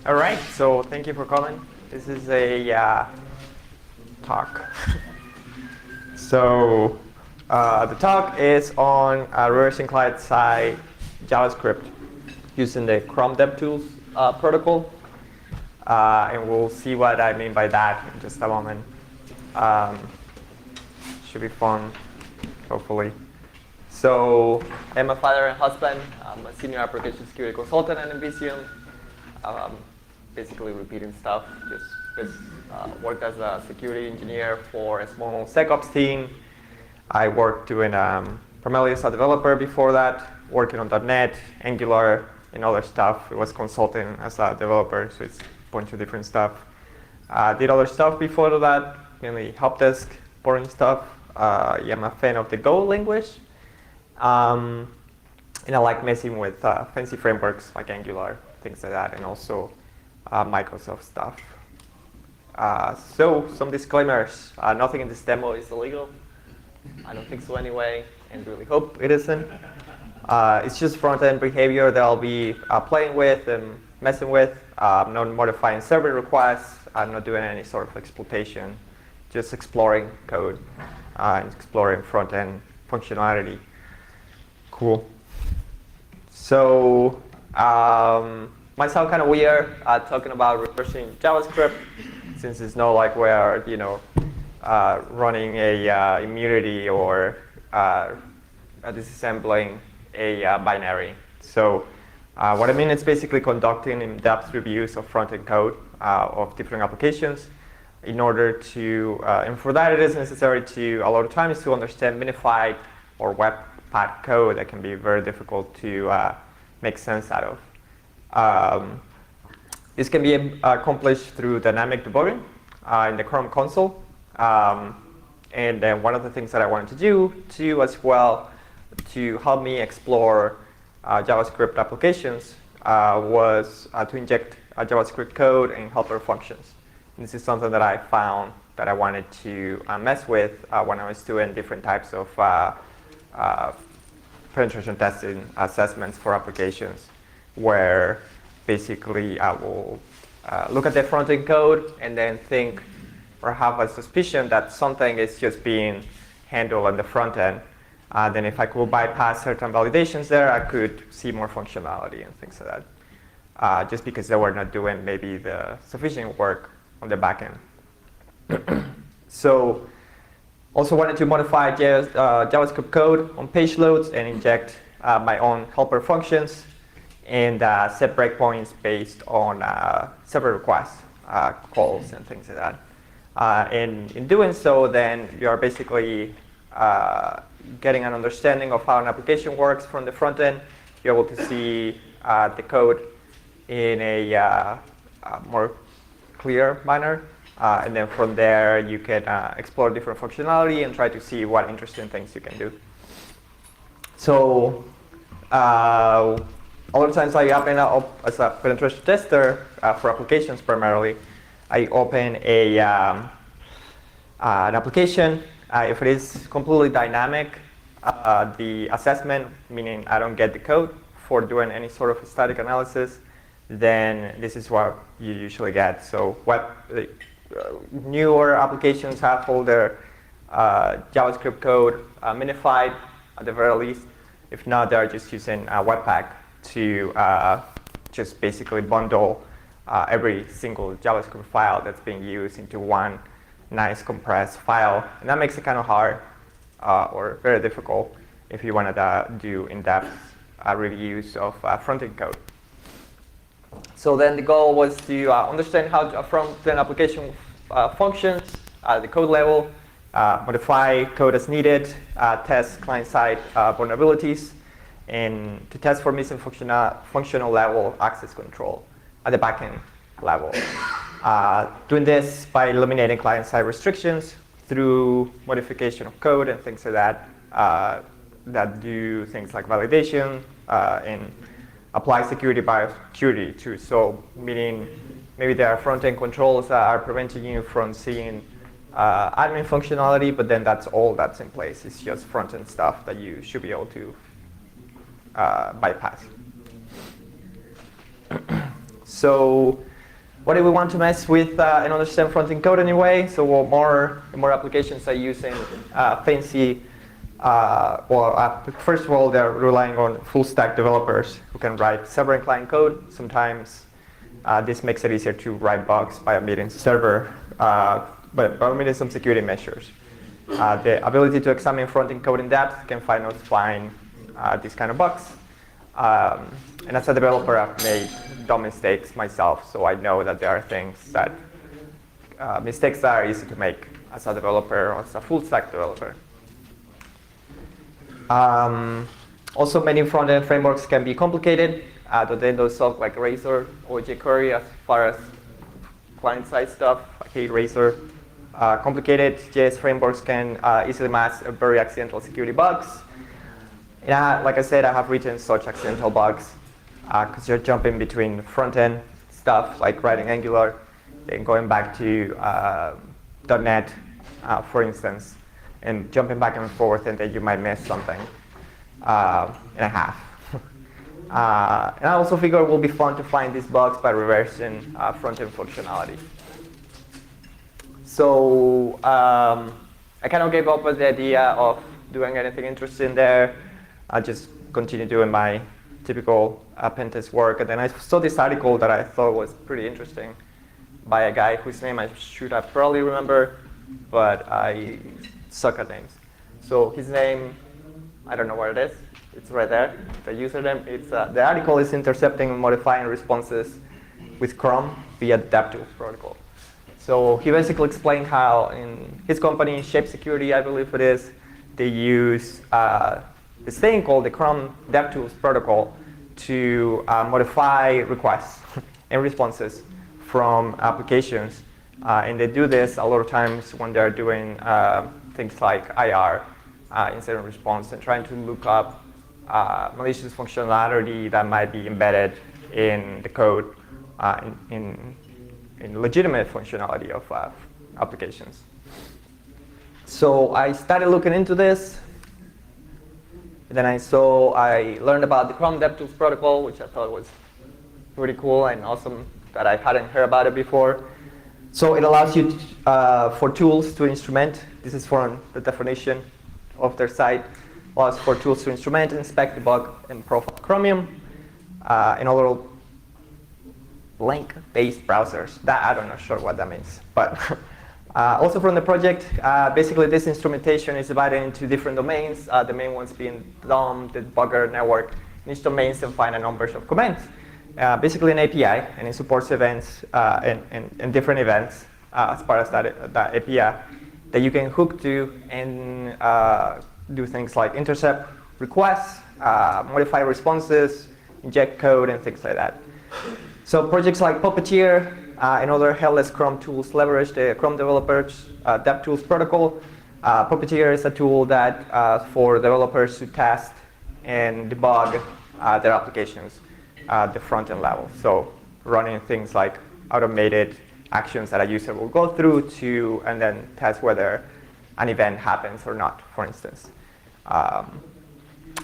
All right, so thank you for coming. This is a talk. So the talk is on reversing client-side JavaScript using the Chrome DevTools protocol. And we'll see what I mean by that in just a moment. Should be fun, hopefully. So I'm a father and husband. I'm a senior application security consultant at Envisium. Basically repeating stuff. Just worked as a security engineer for a small SecOps team. I worked doing primarily as a developer before that, working on .NET, Angular, and other stuff. It was consulting as a developer, so it's a bunch of different stuff. Did other stuff before that, mainly help desk, boring stuff. I'm a fan of the Go language. And I like messing with fancy frameworks like Angular, things like that, and also Microsoft stuff. So some disclaimers. Nothing in this demo is illegal. I don't think so anyway, and really hope it isn't. It's just front-end behavior that I'll be playing with and messing with. I'm not modifying server requests. I'm not doing any sort of exploitation. Just exploring code and exploring front-end functionality. Cool. So might sound kind of weird talking about reversing JavaScript, since it's not like we're running a immunity or disassembling a binary. So what I mean is basically conducting in-depth reviews of front-end code of different applications in order to, and for that it is necessary to, a lot of times, to understand minified or Webpack code that can be very difficult to make sense out of. This can be accomplished through dynamic debugging in the Chrome console. And then one of the things that I wanted to do too as well to help me explore JavaScript applications was to inject JavaScript code and helper functions. And this is something that I found that I wanted to mess with when I was doing different types of penetration testing assessments for applications, where basically I will look at the front-end code and then think or have a suspicion that something is just being handled on the front end. Then if I could bypass certain validations there, I could see more functionality and things like that, just because they were not doing maybe the sufficient work on the back end. So also wanted to modify JavaScript code on page loads and inject my own helper functions and set breakpoints based on server requests, calls, and things like that. And in doing so, then you are basically getting an understanding of how an application works from the front end. You're able to see the code in a more clear manner. And then from there, you can explore different functionality and try to see what interesting things you can do. So a lot of times I open up as a penetration tester for applications primarily. I open an application. If it is completely dynamic, the assessment, meaning I don't get the code for doing any sort of static analysis, then this is what you usually get. So newer applications have all their JavaScript code minified at the very least. If not, they're just using Webpack to just basically bundle every single JavaScript file that's being used into one nice compressed file. And that makes it kind of hard or very difficult if you want to do in-depth reviews of front-end code. So then the goal was to understand how a front-end application functions at the code level, modify code as needed, test client-side vulnerabilities, and to test for missing functional level access control at the backend level. Doing this by eliminating client-side restrictions through modification of code and things like that, that do things like validation and apply security biosecurity too. So meaning maybe there are front-end controls that are preventing you from seeing admin functionality, but then that's all that's in place. It's just front-end stuff that you should be able to bypass. So what do we want to mess with and understand front-end code anyway? So more applications are using fancy, first of all, they're relying on full-stack developers who can write server and client code. Sometimes this makes it easier to write bugs by omitting server, but by omitting some security measures. The ability to examine front-end code in depth can find these kind of bugs. And as a developer, I've made dumb mistakes myself, so I know that there are things that, mistakes that are easy to make as a developer or as a full-stack developer. Also, many front-end frameworks can be complicated, but then those solve like Razor or jQuery as far as client-side stuff. I hate Razor. Complicated JS frameworks can easily mask very accidental security bugs. And like I said, I have written such accidental bugs because you're jumping between front-end stuff like writing Angular, then going back to .NET, for instance, and jumping back and forth, and then you might miss something and a half. And I also figure it will be fun to find these bugs by reversing front-end functionality. So I kind of gave up on the idea of doing anything interesting there. I just continued doing my typical pen test work. And then I saw this article that I thought was pretty interesting by a guy whose name I should have probably remember, but I suck at names. So his name, I don't know where it is. It's right there, the username. The article is intercepting and modifying responses with Chrome via the DevTools protocol. So he basically explained how in his company, Shape Security, I believe it is, they use this thing called the Chrome DevTools protocol to modify requests and responses from applications. And they do this a lot of times when they're doing things like IR, incident response, and trying to look up malicious functionality that might be embedded in the code in legitimate functionality of applications. So I started looking into this. Then I learned about the Chrome DevTools protocol, which I thought was pretty cool and awesome that I hadn't heard about it before. So it allows you for tools to instrument. This is from the definition of their site. Allows for tools to instrument, inspect, debug, and profile Chromium and other link-based browsers. That I'm not sure what that means, but also from the project, basically this instrumentation is divided into different domains. The main ones being DOM, the debugger, network. And each domain can find a number of commands. Basically an API, and it supports events and different events as part of that API that you can hook to and do things like intercept requests, modify responses, inject code, and things like that. So projects like Puppeteer and other headless Chrome tools leverage the Chrome developers DevTools protocol. Puppeteer is a tool that for developers to test and debug their applications at the front-end level. So running things like automated actions that a user will go through to and then test whether an event happens or not, for instance.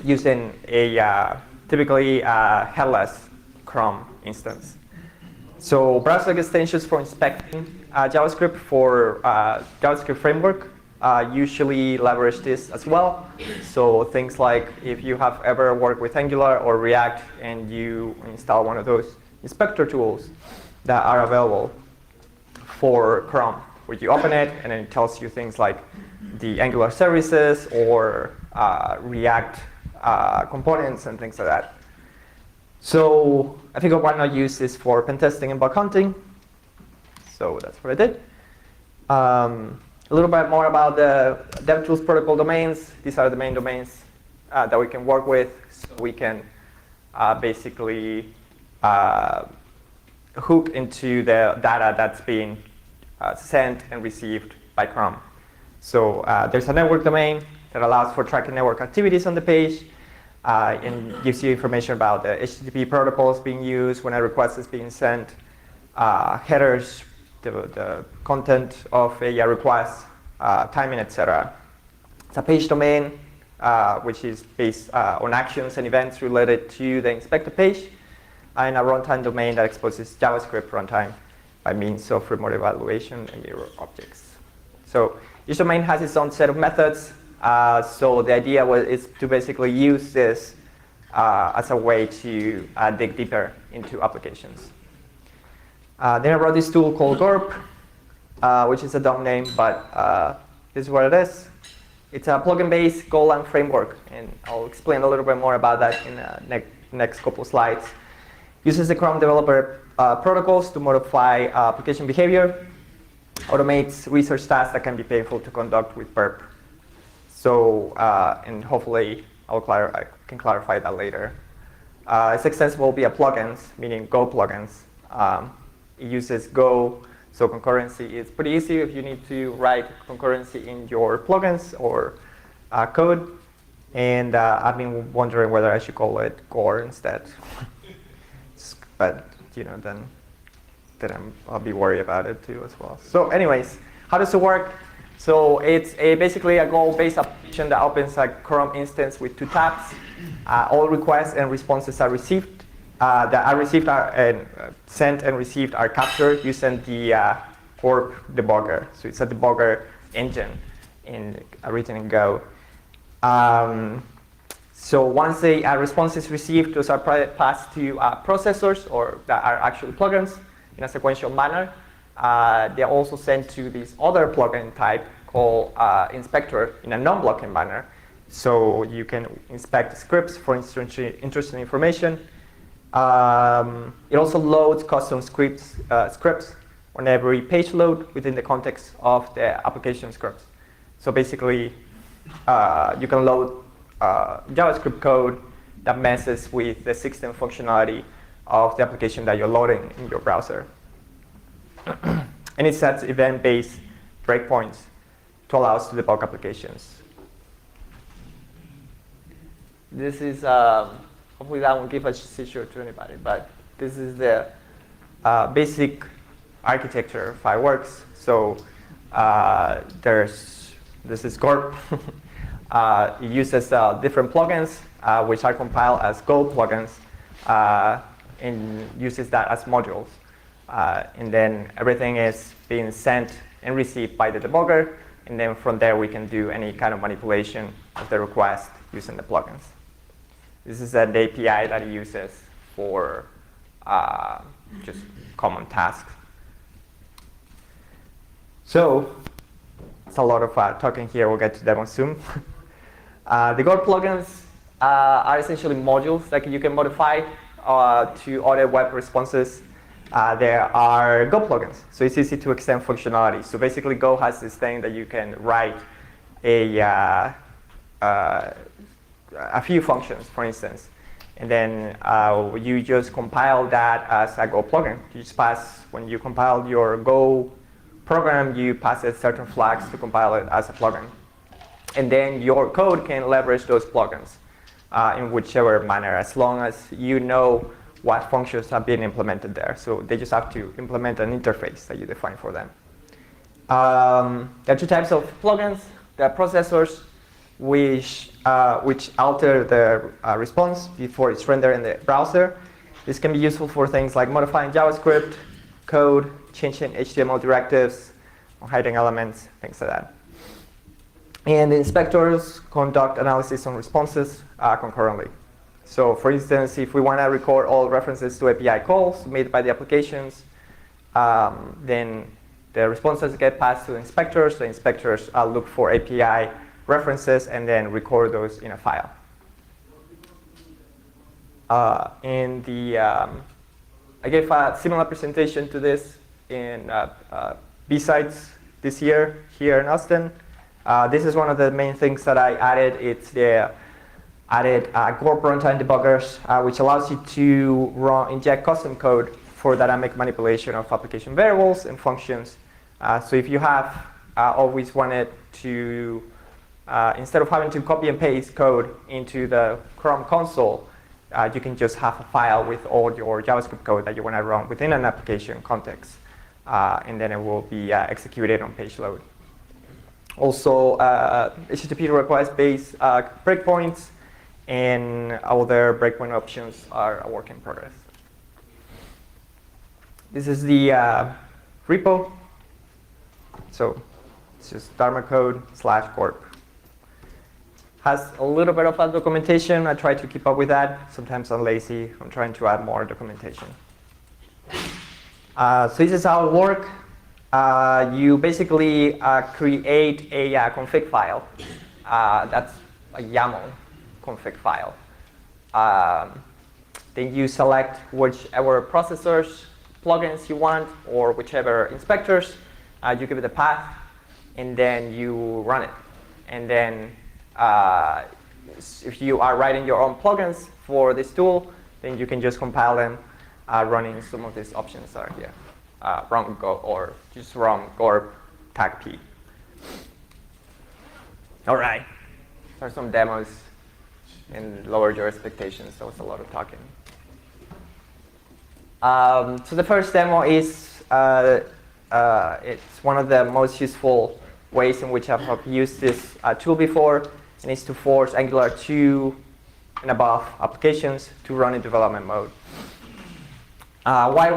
Using a typically headless Chrome instance. So browser extensions for inspecting JavaScript for JavaScript framework usually leverage this as well. So things like if you have ever worked with Angular or React and you install one of those inspector tools that are available for Chrome, where you open it and then it tells you things like the Angular services or React components and things like that. So I figured why not use this for pen testing and bug hunting. So that's what I did. A little bit more about the DevTools protocol domains. These are the main domains that we can work with. So we can basically hook into the data that's being sent and received by Chrome. So there's a network domain that allows for tracking network activities on the page and gives you information about the HTTP protocols being used when a request is being sent, headers, the content of a request, timing, etc. It's a page domain, which is based on actions and events related to the inspector page, and a runtime domain that exposes JavaScript runtime by means of remote evaluation and mirror objects. So each domain has its own set of methods. So the idea is to basically use this as a way to dig deeper into applications. Then I wrote this tool called GORP, which is a dumb name, but this is what it is. It's a plugin-based Golang framework, and I'll explain a little bit more about that in the next couple slides. Uses the Chrome developer protocols to modify application behavior, automates research tasks that can be painful to conduct with burp. So, and hopefully I can clarify that later. It's extensible via plugins, meaning Go plugins. It uses Go, so concurrency is pretty easy if you need to write concurrency in your plugins or code. And I've been wondering whether I should call it Gore instead. But then I'll be worried about it too as well. So anyways, how does it work? So it's basically a Go-based application that opens a Chrome instance with 2 tabs. All requests and responses are received. That are received and sent and received are captured using the GORP debugger. So it's a debugger engine written in Go. So once a response is received, those are passed to processors, or that are actually plugins, in a sequential manner. They're also sent to this other plugin type called inspector in a non-blocking manner. So you can inspect scripts for interesting information. It also loads custom scripts on every page load within the context of the application scripts. So basically, you can load JavaScript code that messes with the system functionality of the application that you're loading in your browser. And it sets event-based breakpoints to allow us to debug applications. This is, hopefully that won't give a seizure to anybody, but this is the basic architecture of how it works. So this is GORP. It uses different plugins, which are compiled as Go plugins, and uses that as modules. And then everything is being sent and received by the debugger, and then from there we can do any kind of manipulation of the request using the plugins. This is an API that it uses for just common tasks. So it's a lot of talking here. We'll get to demo soon. The Go plugins are essentially modules that you can modify to other web responses. There are Go plugins, so it's easy to extend functionality. So basically, Go has this thing that you can write a few functions, for instance, and then you just compile that as a Go plugin. You just pass, when you compile your Go program, you pass it certain flags to compile it as a plugin. And then your code can leverage those plugins in whichever manner, as long as you know what functions have been implemented there. So they just have to implement an interface that you define for them. There are 2 types of plugins. There are processors, which alter the response before it's rendered in the browser. This can be useful for things like modifying JavaScript code, changing HTML directives, or hiding elements, things like that. And the inspectors conduct analysis on responses concurrently. So for instance, if we want to record all references to API calls made by the applications, then the responses get passed to the inspectors. The inspectors look for API references and then record those in a file. I gave a similar presentation to this in B-Sides this year here in Austin. This is one of the main things that I added. It's the added Gorp runtime debuggers, which allows you to inject custom code for dynamic manipulation of application variables and functions. So if you have always wanted to, instead of having to copy and paste code into the Chrome console, you can just have a file with all your JavaScript code that you want to run within an application context. And then it will be executed on page load. Also, HTTP request-based breakpoints and other breakpoint options are a work in progress. This is the repo. So it's just Dharma code /Gorp. Has a little bit of that documentation. I try to keep up with that. Sometimes I'm lazy. I'm trying to add more documentation. So this is how it works. You basically create a config file. That's a YAML config file. Then you select whichever processors, plugins you want, or whichever inspectors. You give it a path, and then you run it. And then if you are writing your own plugins for this tool, then you can just compile them running some of these options that are here. Run Go, or just run Gorp tag P. All right, there are some demos and lower your expectations. That was a lot of talking. So the first demo is it's one of the most useful ways in which I've used this tool before, and it's to force Angular 2 and above applications to run in development mode. Why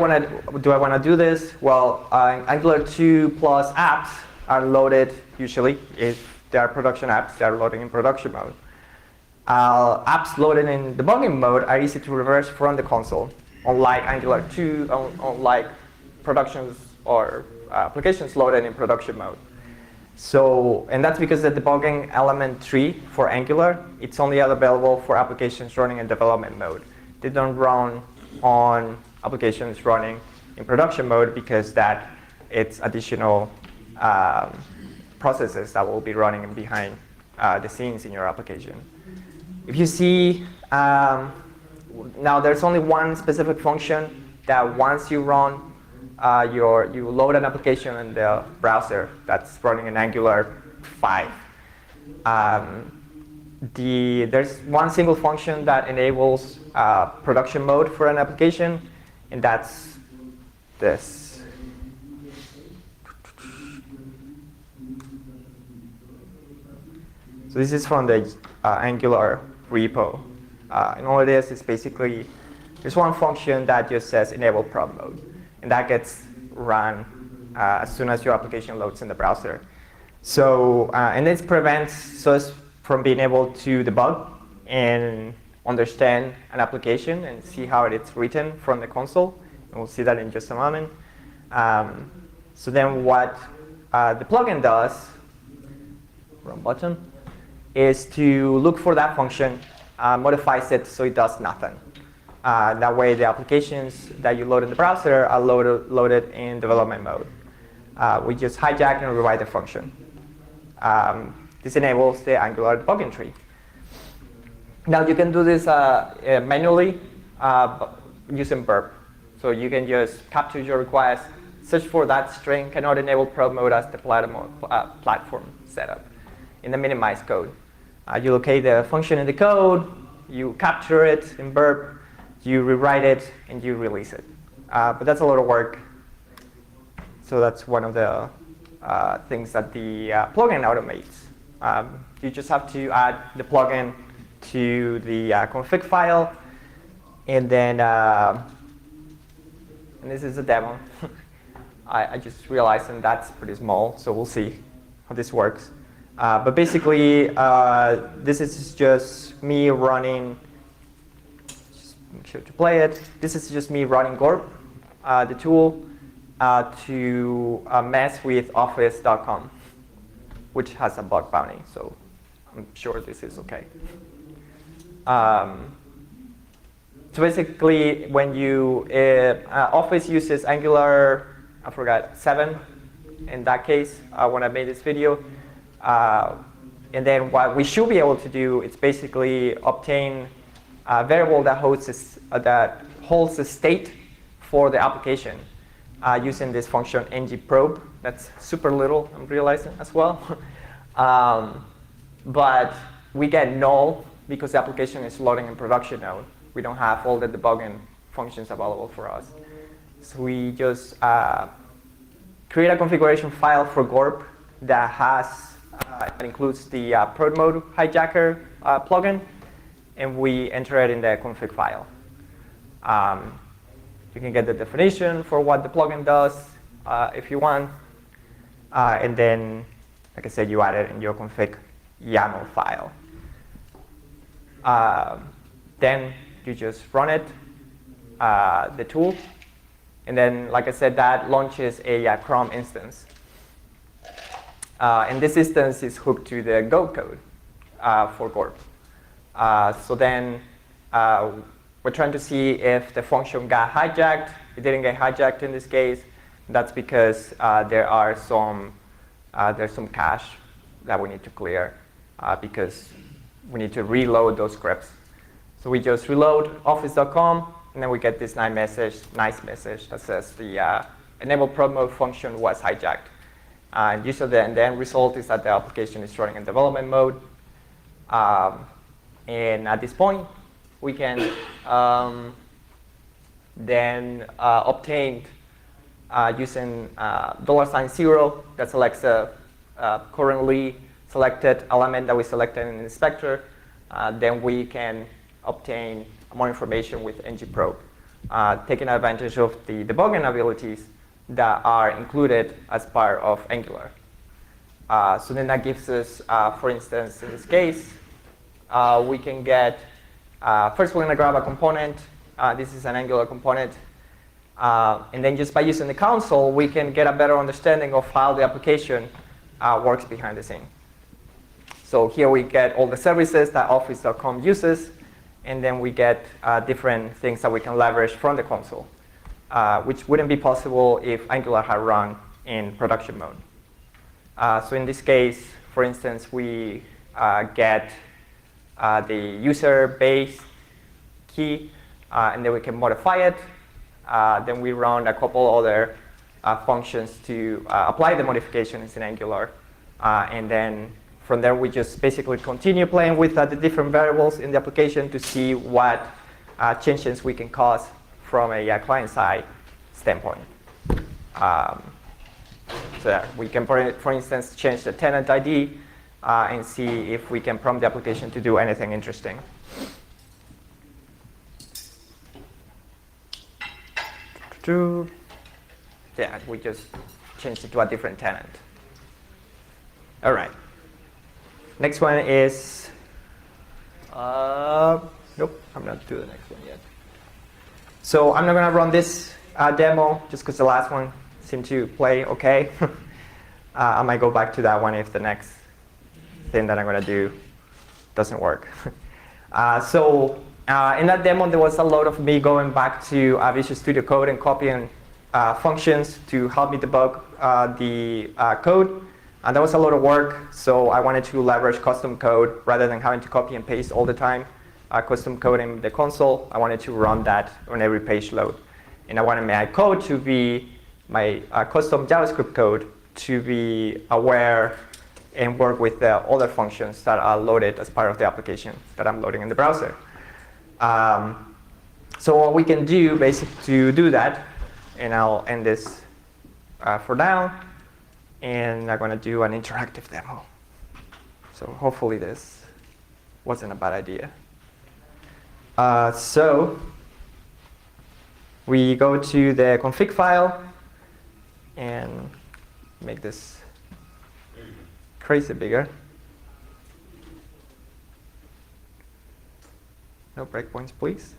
do I want to do this? Well, Angular 2 plus apps are loaded usually. If they are production apps, they are loading in production mode. Apps loaded in debugging mode are easy to reverse from the console, unlike Angular 2, unlike productions or applications loaded in production mode. So, and that's because the debugging element tree for Angular, it's only available for applications running in development mode. They don't run on applications running in production mode because that it's additional processes that will be running behind the scenes in your application. If you see, now there's only one specific function that once you run, you load an application in the browser that's running in Angular 5. There's one single function that enables production mode for an application, and that's this. So this is from the Angular repo. And all it is basically, there's one function that just says enable prod mode. And that gets run as soon as your application loads in the browser. So, and this prevents us from being able to debug and understand an application and see how it's written from the console. And we'll see that in just a moment. So then what the plugin does, wrong button, is to look for that function, modifies it so it does nothing. That way the applications that you load in the browser are loaded in development mode. We just hijack and rewrite the function. This enables the Angular debugging tree. Now you can do this manually using burp. So you can just capture your request, search for that string, cannot enable prod mode as the platform setup in the minimize code. You locate the function in the code, you capture it in burp, you rewrite it, and you release it. But that's a lot of work. So that's one of the things that the plugin automates. You just have to add the plugin to the config file, and then, and this is a demo. I just realized that that's pretty small, so we'll see how this works. But basically, this is just me running, just make sure to play it. This is just me running Gorp, the tool, to mess with office.com, which has a bug bounty, so I'm sure this is okay. So basically, when you, Office uses Angular, I forgot, 7 in that case, when I made this video. And then what we should be able to do is basically obtain a variable that holds the state for the application using this function ngprobe. That's super little, I'm realizing as well. But we get null because the application is loading in production node. We don't have all the debugging functions available for us. So we just create a configuration file for Gorp that includes the prod mode hijacker plugin, and we enter it in the config file. You can get the definition for what the plugin does if you want, and then, like I said, you add it in your config YAML file. Then you just run it, the tool, and then, like I said, that launches a Chrome instance. And this instance is hooked to the Go code for Gorp. So then we're trying to see if the function got hijacked. It didn't get hijacked in this case. That's because there's some cache that we need to clear because we need to reload those scripts. So we just reload office.com, and then we get this nice message that says the enable prod mode function was hijacked. And usually the end result is that the application is running in development mode. And at this point, we can then obtain using $0 that selects the currently selected element that we selected in the inspector. Then we can obtain more information with ngprobe, taking advantage of the debugging abilities that are included as part of Angular. So then that gives us, for instance, in this case, we can get, first we're going to grab a component. This is an Angular component. And then just by using the console, we can get a better understanding of how the application works behind the scene. So here we get all the services that Office.com uses, and then we get different things that we can leverage from the console, which wouldn't be possible if Angular had run in production mode. So in this case, for instance, we get the user base key, and then we can modify it. Then we run a couple other functions to apply the modifications in Angular. And then from there, we just basically continue playing with the different variables in the application to see what changes we can cause from a client-side standpoint. So we can, for instance, change the tenant ID and see if we can prompt the application to do anything interesting. Yeah, we just changed it to a different tenant. All right. Next one is, nope, I'm not doing the next one yet. So I'm not going to run this demo just because the last one seemed to play okay. I might go back to that one if the next thing that I'm going to do doesn't work. In that demo, there was a lot of me going back to Visual Studio Code and copying functions to help me debug the code. And that was a lot of work, so I wanted to leverage custom code rather than having to copy and paste all the time. Custom code in the console, I wanted to run that on every page load. And I wanted my code to be, my custom JavaScript code to be aware and work with the other functions that are loaded as part of the application that I'm loading in the browser. So what we can do basically to do that, and I'll end this for now, and I'm going to do an interactive demo. So hopefully this wasn't a bad idea. So we go to the config file and make this crazy bigger. No breakpoints, please.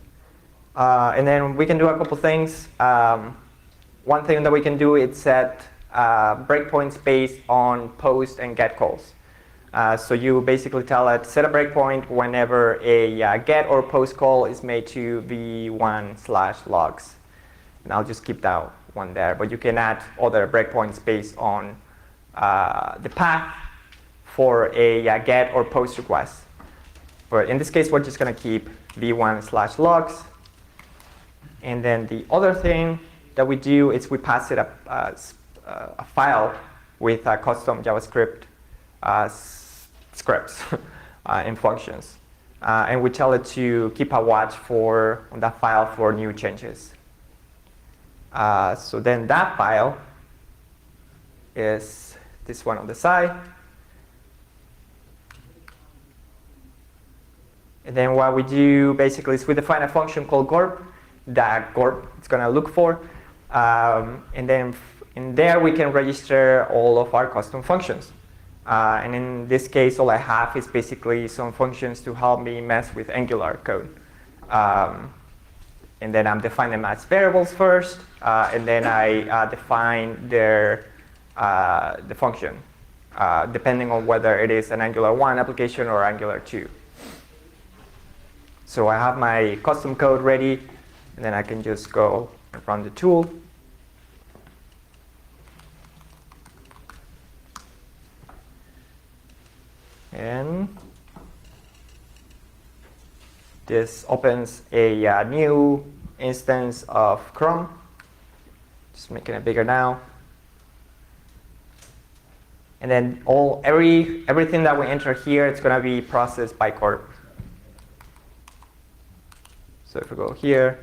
And then we can do a couple things. One thing that we can do is set breakpoints based on post and get calls. So you basically tell it, set a breakpoint whenever a get or post call is made to v1/logs. And I'll just keep that one there. But you can add other breakpoints based on the path for a get or post request. But in this case, we're just going to keep v1/logs. And then the other thing that we do is we pass it a file with custom JavaScript scripts and functions. And we tell it to keep a watch on that file for new changes. So then that file is this one on the side. And then what we do basically is we define a function called gorp that gorp is going to look for. And then in there we can register all of our custom functions. And in this case, all I have is basically some functions to help me mess with Angular code. And then I'm defining them as variables first, and then I define the function, depending on whether it is an Angular 1 application or Angular 2. So I have my custom code ready, and then I can just go and run the tool. And this opens a new instance of Chrome. Just making it bigger now. And then everything that we enter here, it's going to be processed by Corp. So if we go here,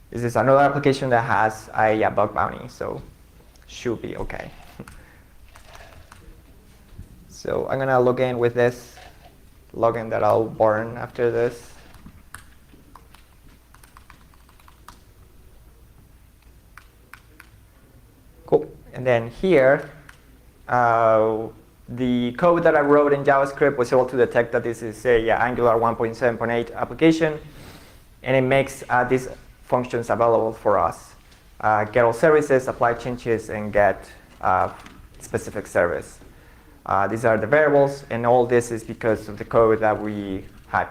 this is another application that has a bug bounty, so should be okay. So I'm going to log in with this login that I'll burn after this. Cool. And then here, the code that I wrote in JavaScript was able to detect that this is a Angular 1.7.8 application, and it makes these functions available for us. Get all services, apply changes, and get specific service. These are the variables, and all this is because of the code that we had,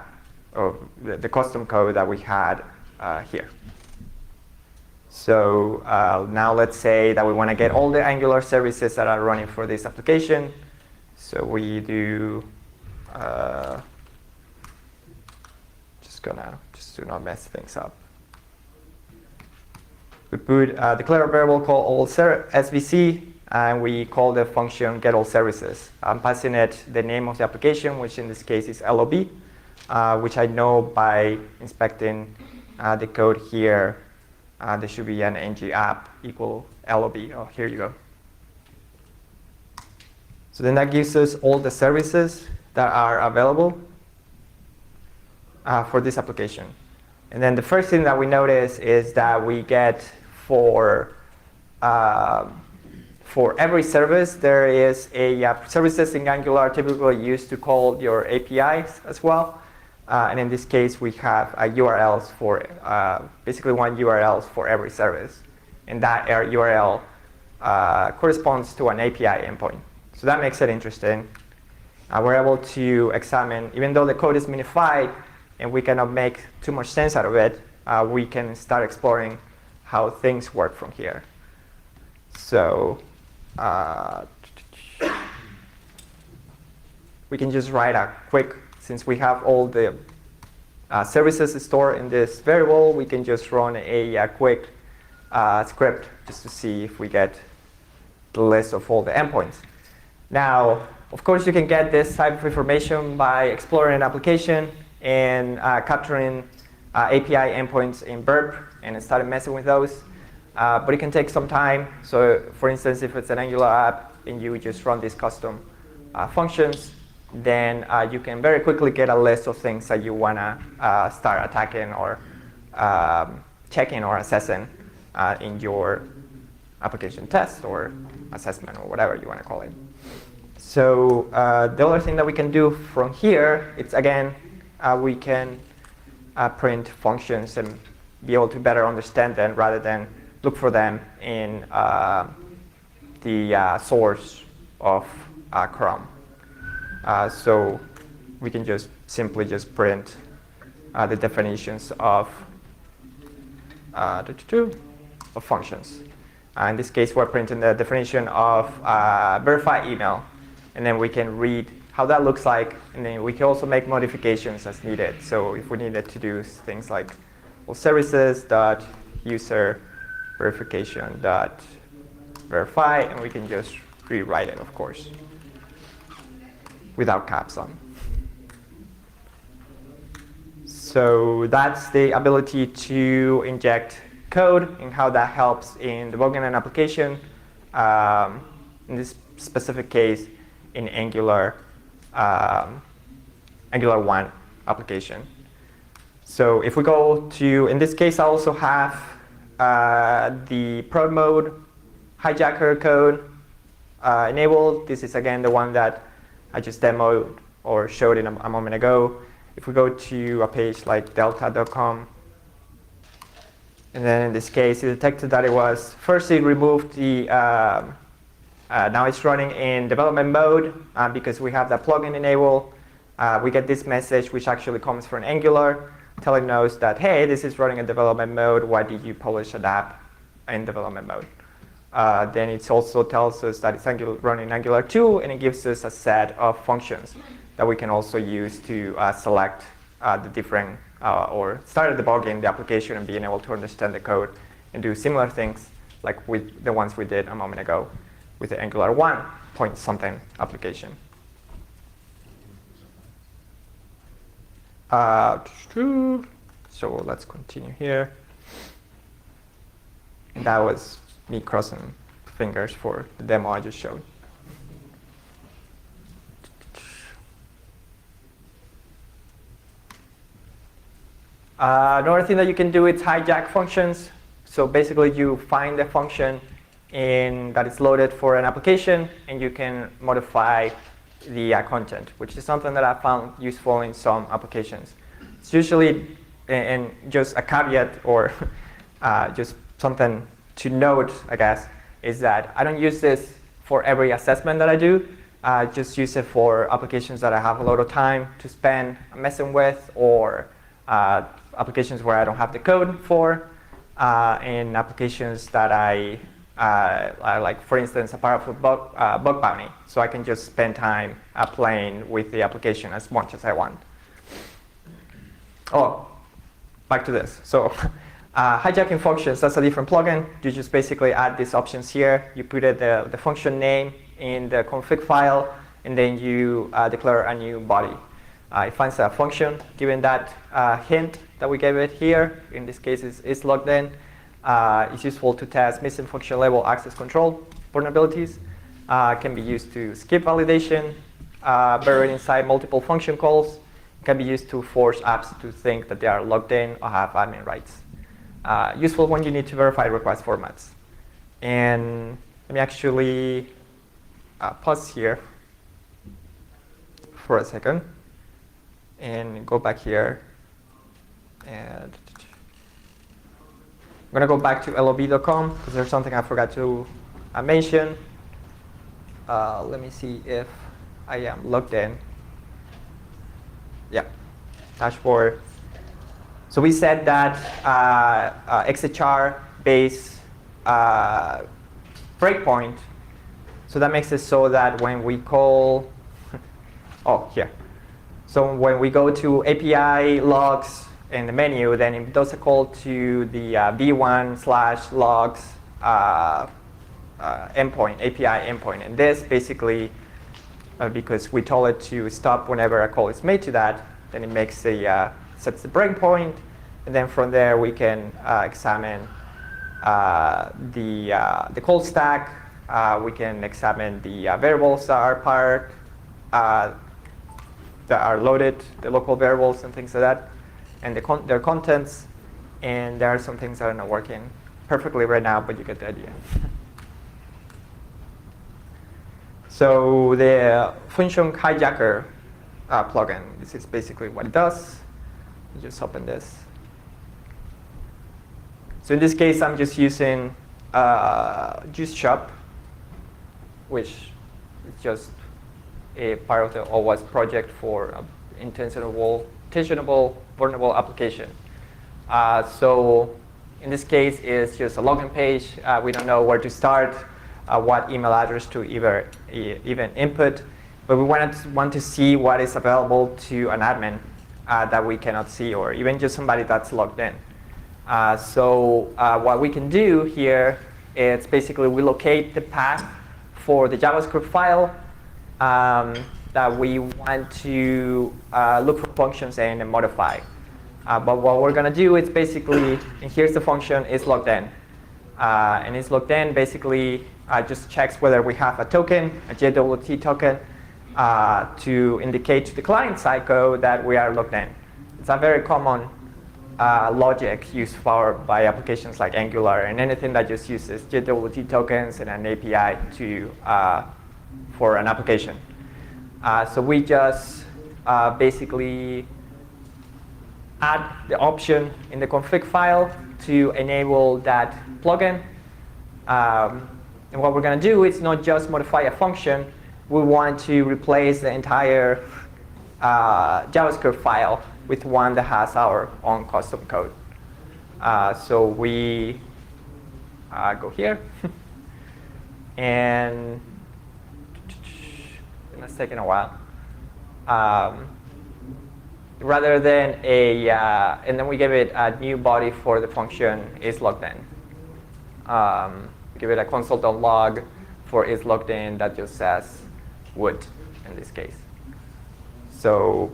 or the custom code that we had here. So now let's say that we want to get all the Angular services that are running for this application. So we do, just to not mess things up. We declare a variable called all SVC, and we call the function get all services. I'm passing it the name of the application, which in this case is LOB, which I know by inspecting the code here, there should be an ng app equal LOB. Oh, here you go. So then that gives us all the services that are available for this application. And then the first thing that we notice is that we get for every service, there is a services in Angular typically used to call your APIs as well. And in this case, we have URLs for basically one URL for every service. And that URL corresponds to an API endpoint. So that makes it interesting. We're able to examine, even though the code is minified and we cannot make too much sense out of it, we can start exploring how things work from here. So we can just write a quick, since we have all the services stored in this variable, we can just run a quick script just to see if we get the list of all the endpoints. Now, of course, you can get this type of information by exploring an application and capturing API endpoints in Burp and starting messing with those. But it can take some time. So for instance, if it's an Angular app and you just run these custom functions, then you can very quickly get a list of things that you want to start attacking or checking or assessing in your application test or assessment or whatever you want to call it. So the other thing that we can do from here, it's again, we can print functions and be able to better understand them rather than look for them in the source of Chrome. So we can just simply just print the definitions of functions. In this case, we're printing the definition of verified email. And then we can read how that looks like. And then we can also make modifications as needed. So if we needed to do things like services.user verification.verify, and we can just rewrite it, of course, without caps on. So that's the ability to inject code and how that helps in debugging an application. In this specific case, in Angular 1 application. So if we go to, in this case, I also have the prod mode hijacker code enabled. This is, again, the one that I just demoed or showed in a moment ago. If we go to a page like delta.com, and then in this case, it detected that it was, first it removed the, now it's running in development mode because we have that plugin enabled. We get this message, which actually comes from Angular, telling us that, hey, this is running in development mode. Why did you publish an app in development mode? Then it also tells us that it's running Angular 2, and it gives us a set of functions that we can also use to select the different, or start debugging the application and being able to understand the code and do similar things like with the ones we did a moment ago with the Angular 1 point something application. So let's continue here. And that was me crossing fingers for the demo I just showed. Another thing that you can do is hijack functions. So basically, you find the function that is loaded for an application, and you can modify the content, which is something that I found useful in some applications. It's usually, and just a caveat or just something to note, I guess, is that I don't use this for every assessment that I do. I just use it for applications that I have a lot of time to spend messing with, or applications where I don't have the code for, and applications that I like, for instance, a powerful bug bounty. So I can just spend time playing with the application as much as I want. Oh, back to this. So hijacking functions, that's a different plugin. You just basically add these options here. You put the function name in the config file, and then you declare a new body. It finds a function given that hint that we gave it here. In this case, it's logged in. It's useful to test missing function level access control vulnerabilities. Can be used to skip validation, buried inside multiple function calls. Can be used to force apps to think that they are logged in or have admin rights. Useful when you need to verify request formats. And let me actually pause here for a second and go back here. And I'm going to go back to lob.com because there's something I forgot to mention. Let me see if I am logged in. Yeah, dashboard. So we said that XHR base breakpoint. So that makes it so that when we call, oh, here. So when we go to API logs in the menu, then it does a call to the v1/logs endpoint, API endpoint. And this basically, because we told it to stop whenever a call is made to that, then it makes sets the breakpoint, and then from there we can examine the call stack. We can examine the variables that are part that are loaded, the local variables and things like that, and their contents. And there are some things that are not working perfectly right now, but you get the idea. So the function hijacker plugin, this is basically what it does. You just open this. So in this case, I'm just using Juice Shop, which is just a part of the OWASP project for intentionable vulnerable application. So in this case, is just a login page. We don't know where to start, what email address to even input, but we want to see what is available to an admin that we cannot see, or even just somebody that's logged in. So what we can do here is basically we locate the path for the JavaScript file that we want to look for functions and modify. But what we're going to do is basically, and here's the function, is logged in. And it's logged in basically just checks whether we have a token, a JWT token, to indicate to the client-side code that we are logged in. It's a very common logic used by applications like Angular and anything that just uses JWT tokens and an API for an application. So we just basically add the option in the config file to enable that plugin. And what we're going to do is not just modify a function. We want to replace the entire JavaScript file with one that has our own custom code. So we go here. And it's taking a while. Rather than and then we give it a new body for the function is logged in. Give it a console.log for is logged in that just says would in this case. So,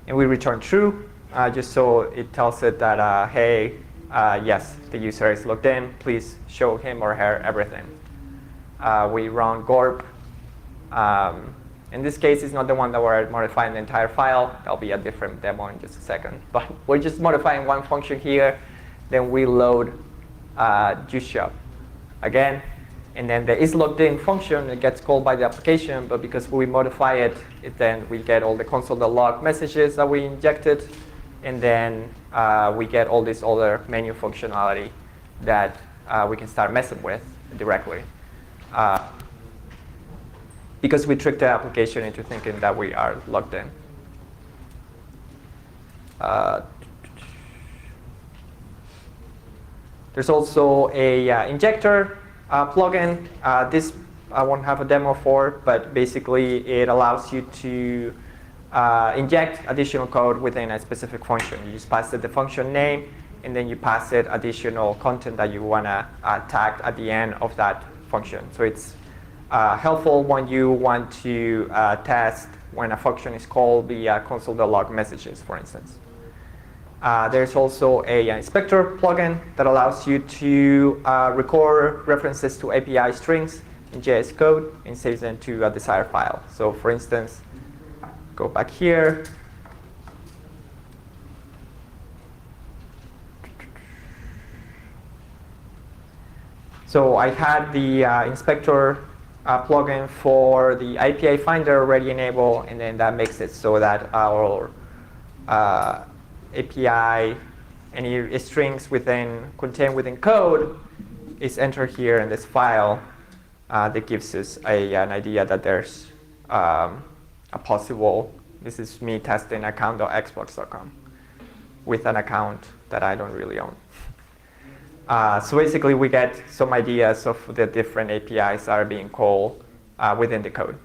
and we return true, just so it tells it that, hey, yes, the user is logged in. Please show him or her everything. We run gorp. In this case, it's not the one that we're modifying the entire file. That'll be a different demo in just a second. But we're just modifying one function here. Then we load JuiceShop again. And then the isLoggedIn function, it gets called by the application. But because we modify it, then we get all the console.log messages that we injected. And then we get all this other menu functionality that we can start messing with directly. Because we tricked the application into thinking that we are logged in. There's also a injector plugin. This I won't have a demo for, but basically it allows you to inject additional code within a specific function. You just pass it the function name, and then you pass it additional content that you want to tag at the end of that function. So it's helpful when you want to test when a function is called via console.log messages, for instance. There's also an inspector plugin that allows you to record references to API strings in JS code and saves them to a desired file. So for instance, go back here. So I had the inspector plugin for the API finder already enabled, and then that makes it so that our API, any strings contained within code, is entered here in this file. That gives us an idea that there's a possible. This is me testing account.xbox.com with an account that I don't really own. So basically, we get some ideas of the different APIs that are being called within the code.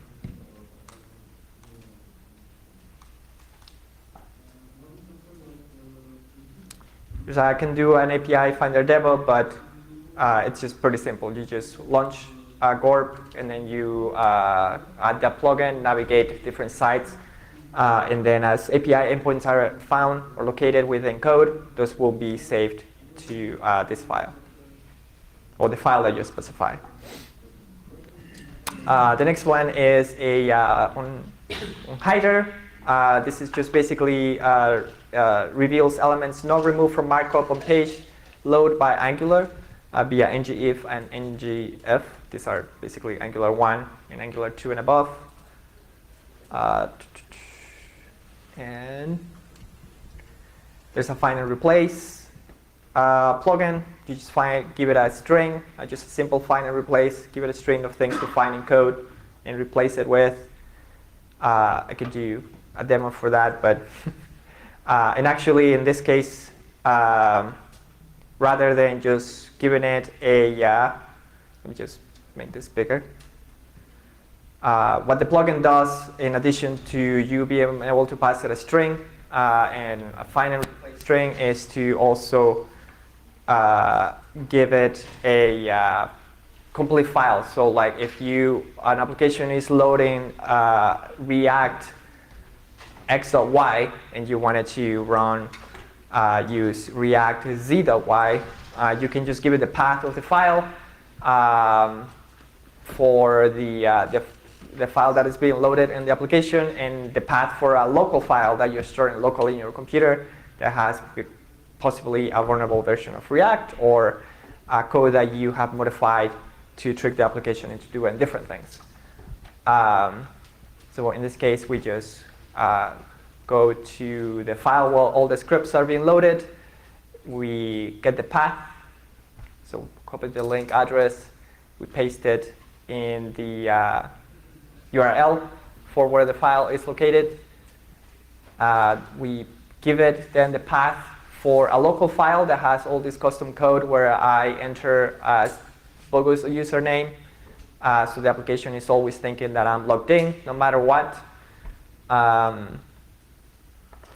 So I can do an API finder demo, but it's just pretty simple. You just launch Gorp, and then you add the plugin, navigate different sites, and then as API endpoints are found or located within code, those will be saved to this file, or the file that you specify. The next one is a on hider. This is just basically reveals elements not removed from markup on page load by Angular via ngIf and ngIf. These are basically Angular 1 and Angular 2 and above. And there's a find and replace plugin. You just give it a string, just a simple find and replace. Give it a string of things to find in code and replace it with. I could do a demo for that, but And actually, in this case, rather than just giving it a, let me just make this bigger. What the plugin does, in addition to you being able to pass it a string and a find and replace string, is to also give it a complete file. So like if an application is loading React x.y and you wanted to run use React z.y, you can just give it the path of the file for the file that is being loaded in the application, and the path for a local file that you're storing locally in your computer that has possibly a vulnerable version of React or a code that you have modified to trick the application into doing different things. So in this case, we just go to the file where all the scripts are being loaded. We get the path. So copy the link address. We paste it in the URL for where the file is located. We give it then the path for a local file that has all this custom code where I enter a bogus username. So the application is always thinking that I'm logged in no matter what.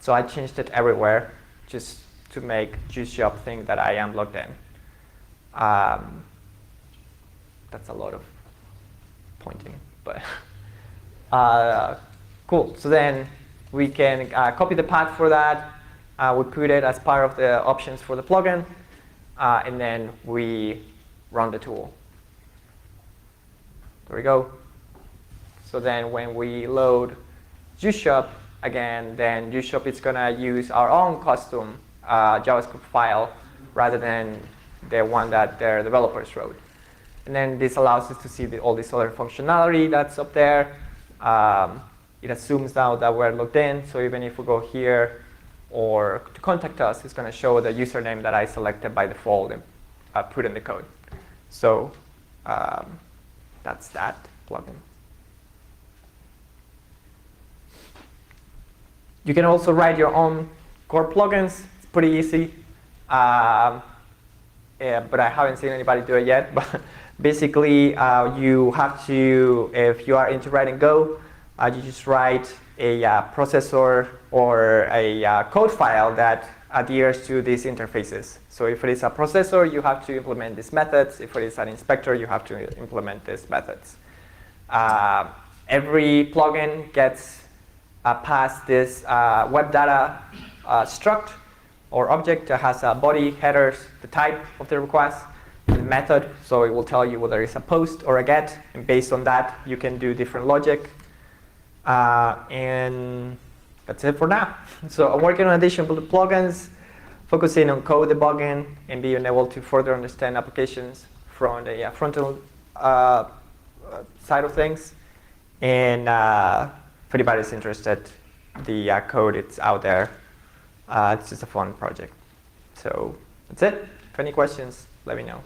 So I changed it everywhere just to make JuiceJob think that I am logged in. That's a lot of pointing, but cool. So then we can copy the path for that. We put it as part of the options for the plugin, and then we run the tool. There we go. So then when we load JuiceJob again, then JuiceJob is going to use our own custom JavaScript file rather than the one that their developers wrote. And then this allows us to see all this other functionality that's up there. It assumes now that we're logged in, so even if we go here or to contact us, it's going to show the username that I selected by default and put in the code. So that's that plugin. You can also write your own core plugins. It's pretty easy. Yeah, but I haven't seen anybody do it yet. But basically, you have to, if you are into writing Go, you just write a processor or a code file that adheres to these interfaces. So if it is a processor, you have to implement these methods. If it is an inspector, you have to implement these methods. Every plugin gets past this web data struct or object that has a body, headers, the type of the request, the method. So it will tell you whether it's a post or a get. And based on that, you can do different logic. And that's it for now. So I'm working on additional plugins, focusing on code debugging and being able to further understand applications from the frontal side of things. And if anybody's interested, the code it's out there. It's just a fun project. So that's it. If any questions, let me know.